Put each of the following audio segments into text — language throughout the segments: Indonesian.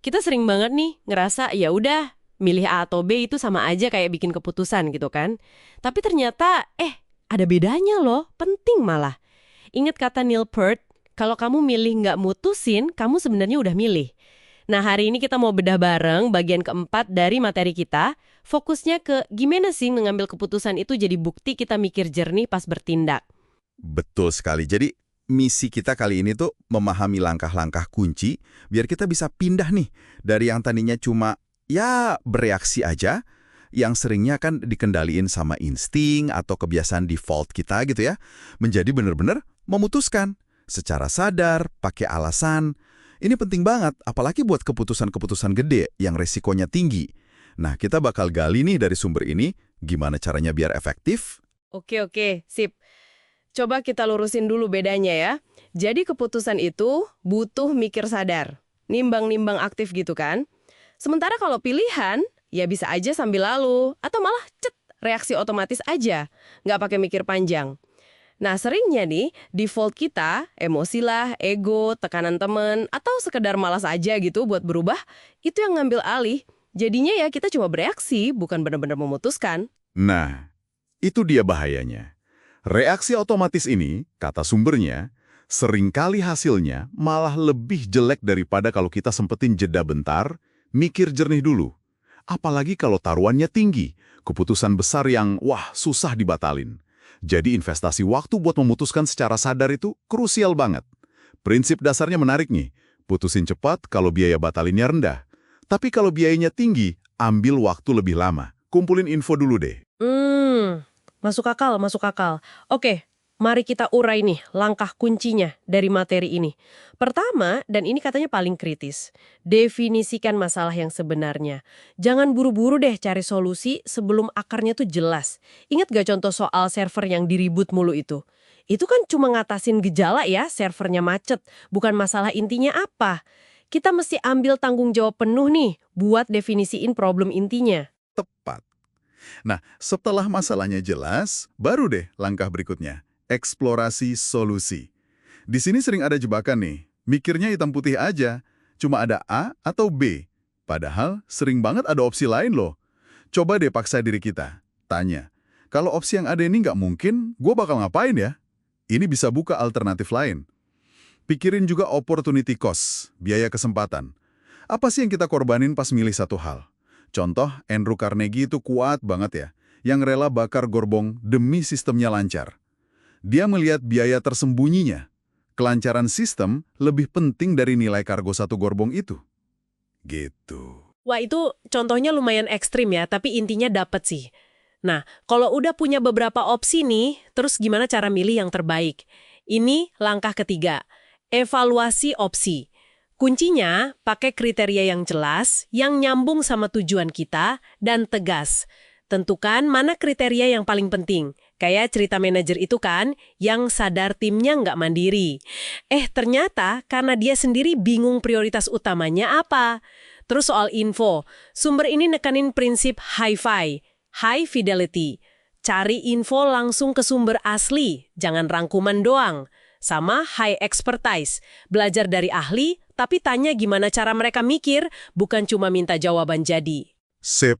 Kita sering banget nih ngerasa ya udah milih A atau B itu sama aja kayak bikin keputusan gitu kan. Tapi ternyata ada bedanya loh, penting malah. Ingat kata Neil Peart, kalau kamu milih nggak mutusin, kamu sebenarnya udah milih. Nah, hari ini kita mau bedah bareng bagian keempat dari materi kita. Fokusnya ke gimana sih mengambil keputusan itu jadi bukti kita mikir jernih pas bertindak. Betul sekali. Jadi misi kita kali ini tuh memahami langkah-langkah kunci biar kita bisa pindah nih dari yang tadinya cuma ya bereaksi aja, yang seringnya kan dikendaliin sama insting atau kebiasaan default kita gitu ya, menjadi benar-benar memutuskan secara sadar, pakai alasan. Ini penting banget, apalagi buat keputusan-keputusan gede yang resikonya tinggi. Nah, kita bakal gali nih dari sumber ini, gimana caranya biar efektif. Oke, sip. Coba kita lurusin dulu bedanya ya. Jadi keputusan itu butuh mikir sadar. Nimbang-nimbang aktif gitu kan. Sementara kalau pilihan, ya bisa aja sambil lalu. Atau malah reaksi otomatis aja. Nggak pakai mikir panjang. Nah seringnya nih, default kita, emosi lah, ego, tekanan temen, atau sekedar malas aja gitu buat berubah, itu yang ngambil alih. Jadinya ya kita cuma bereaksi, bukan benar-benar memutuskan. Nah, itu dia bahayanya. Reaksi otomatis ini, kata sumbernya, seringkali hasilnya malah lebih jelek daripada kalau kita sempetin jeda bentar, mikir jernih dulu. Apalagi kalau taruhannya tinggi, keputusan besar yang, susah dibatalin. Jadi investasi waktu buat memutuskan secara sadar itu krusial banget. Prinsip dasarnya menarik nih, putusin cepat kalau biaya batalinnya rendah. Tapi kalau biayanya tinggi, ambil waktu lebih lama. Kumpulin info dulu deh. Masuk akal. Oke, mari kita urai nih langkah kuncinya dari materi ini. Pertama, dan ini katanya paling kritis, definisikan masalah yang sebenarnya. Jangan buru-buru deh cari solusi sebelum akarnya tuh jelas. Ingat gak contoh soal server yang diribut mulu itu? Itu kan cuma ngatasin gejala ya, servernya macet, bukan masalah intinya apa. Kita mesti ambil tanggung jawab penuh nih buat definisiin problem intinya. Tepat. Nah, setelah masalahnya jelas, baru deh langkah berikutnya, eksplorasi solusi. Di sini sering ada jebakan nih, mikirnya hitam putih aja, cuma ada A atau B. Padahal sering banget ada opsi lain loh. Coba deh paksa diri kita, tanya, kalau opsi yang ada ini nggak mungkin, gue bakal ngapain ya? Ini bisa buka alternatif lain. Pikirin juga opportunity cost, biaya kesempatan. Apa sih yang kita korbanin pas milih satu hal? Contoh, Andrew Carnegie itu kuat banget ya, yang rela bakar gorbong demi sistemnya lancar. Dia melihat biaya tersembunyinya. Kelancaran sistem lebih penting dari nilai kargo satu gorbong itu. Gitu. Wah, itu contohnya lumayan ekstrim ya, tapi intinya dapet sih. Nah, kalau udah punya beberapa opsi nih, terus gimana cara milih yang terbaik? Ini langkah ketiga, evaluasi opsi. Kuncinya, pakai kriteria yang jelas, yang nyambung sama tujuan kita, dan tegas. Tentukan mana kriteria yang paling penting. Kayak cerita manajer itu kan, yang sadar timnya nggak mandiri. Ternyata karena dia sendiri bingung prioritas utamanya apa. Terus soal info, sumber ini nekanin prinsip hi-fi, high fidelity. Cari info langsung ke sumber asli, jangan rangkuman doang. Sama high expertise, belajar dari ahli, tapi tanya gimana cara mereka mikir, bukan cuma minta jawaban jadi. Sip.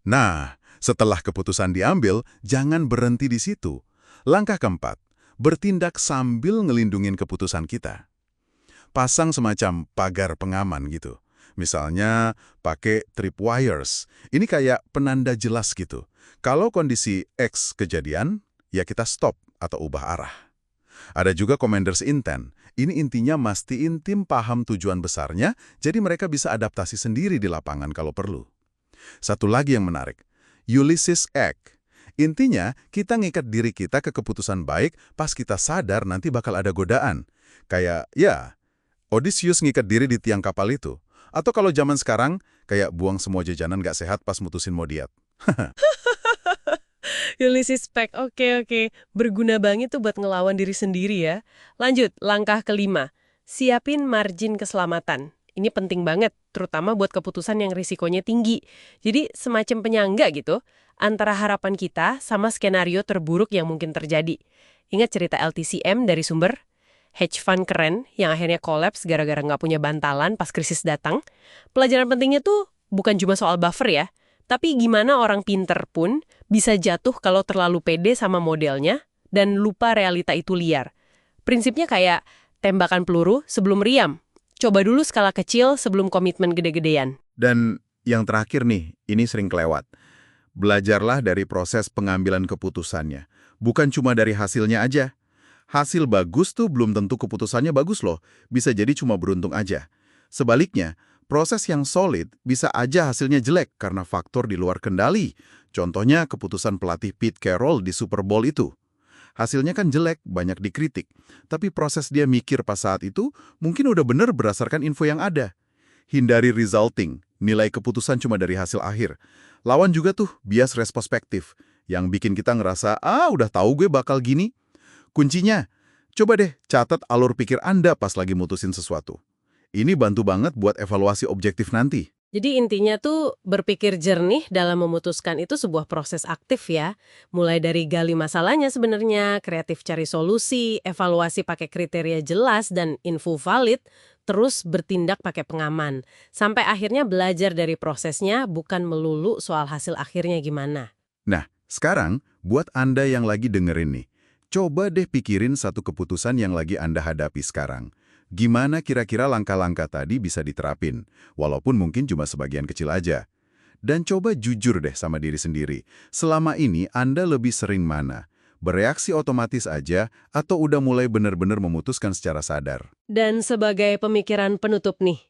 Nah, setelah keputusan diambil, jangan berhenti di situ. Langkah keempat, bertindak sambil ngelindungin keputusan kita. Pasang semacam pagar pengaman gitu. Misalnya pakai tripwires. Ini kayak penanda jelas gitu. Kalau kondisi X kejadian, ya kita stop atau ubah arah. Ada juga commanders intent. Ini intinya mastiin tim paham tujuan besarnya, jadi mereka bisa adaptasi sendiri di lapangan kalau perlu. Satu lagi yang menarik, Ulysses Act. Intinya, kita ngikat diri kita ke keputusan baik pas kita sadar nanti bakal ada godaan. Kayak, Odysseus ngikat diri di tiang kapal itu. Atau kalau zaman sekarang, kayak buang semua jajanan gak sehat pas mutusin mau diet. Ulysses Pack, oke. Berguna banget tuh buat ngelawan diri sendiri ya. Lanjut, langkah kelima. Siapin margin keselamatan. Ini penting banget, terutama buat keputusan yang risikonya tinggi. Jadi semacam penyangga gitu, antara harapan kita sama skenario terburuk yang mungkin terjadi. Ingat cerita LTCM dari sumber? hedge fund keren yang akhirnya kolaps gara-gara nggak punya bantalan pas krisis datang. Pelajaran pentingnya tuh bukan cuma soal buffer ya, tapi gimana orang pinter pun bisa jatuh kalau terlalu pede sama modelnya dan lupa realita itu liar. Prinsipnya kayak tembakan peluru sebelum meriam. Coba dulu skala kecil sebelum komitmen gede-gedean. Dan yang terakhir nih, ini sering kelewat. Belajarlah dari proses pengambilan keputusannya. Bukan cuma dari hasilnya aja. Hasil bagus tuh belum tentu keputusannya bagus loh. Bisa jadi cuma beruntung aja. Sebaliknya, proses yang solid bisa aja hasilnya jelek karena faktor di luar kendali. Contohnya keputusan pelatih Pete Carroll di Super Bowl itu. Hasilnya kan jelek, banyak dikritik. Tapi proses dia mikir pas saat itu mungkin udah bener berdasarkan info yang ada. Hindari resulting, nilai keputusan cuma dari hasil akhir. Lawan juga tuh bias retrospektif, yang bikin kita ngerasa, udah tahu gue bakal gini. Kuncinya, coba deh catat alur pikir Anda pas lagi mutusin sesuatu. Ini bantu banget buat evaluasi objektif nanti. Jadi intinya tuh berpikir jernih dalam memutuskan itu sebuah proses aktif ya. Mulai dari gali masalahnya sebenarnya, kreatif cari solusi, evaluasi pakai kriteria jelas dan info valid, terus bertindak pakai pengaman. Sampai akhirnya belajar dari prosesnya, bukan melulu soal hasil akhirnya gimana. Nah, sekarang buat Anda yang lagi dengerin nih, coba deh pikirin satu keputusan yang lagi Anda hadapi sekarang. Gimana kira-kira langkah-langkah tadi bisa diterapin, walaupun mungkin cuma sebagian kecil aja. Dan coba jujur deh sama diri sendiri, selama ini Anda lebih sering mana? Bereaksi otomatis aja atau udah mulai benar-benar memutuskan secara sadar? Dan sebagai pemikiran penutup nih,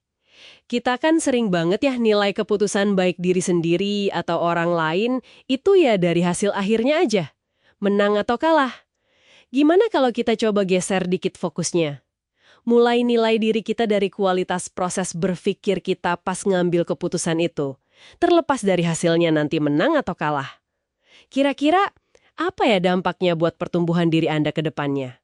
kita kan sering banget ya nilai keputusan baik diri sendiri atau orang lain itu ya dari hasil akhirnya aja. Menang atau kalah. Gimana kalau kita coba geser dikit fokusnya? Mulai nilai diri kita dari kualitas proses berpikir kita pas ngambil keputusan itu. Terlepas dari hasilnya nanti menang atau kalah. Kira-kira apa ya dampaknya buat pertumbuhan diri Anda ke depannya?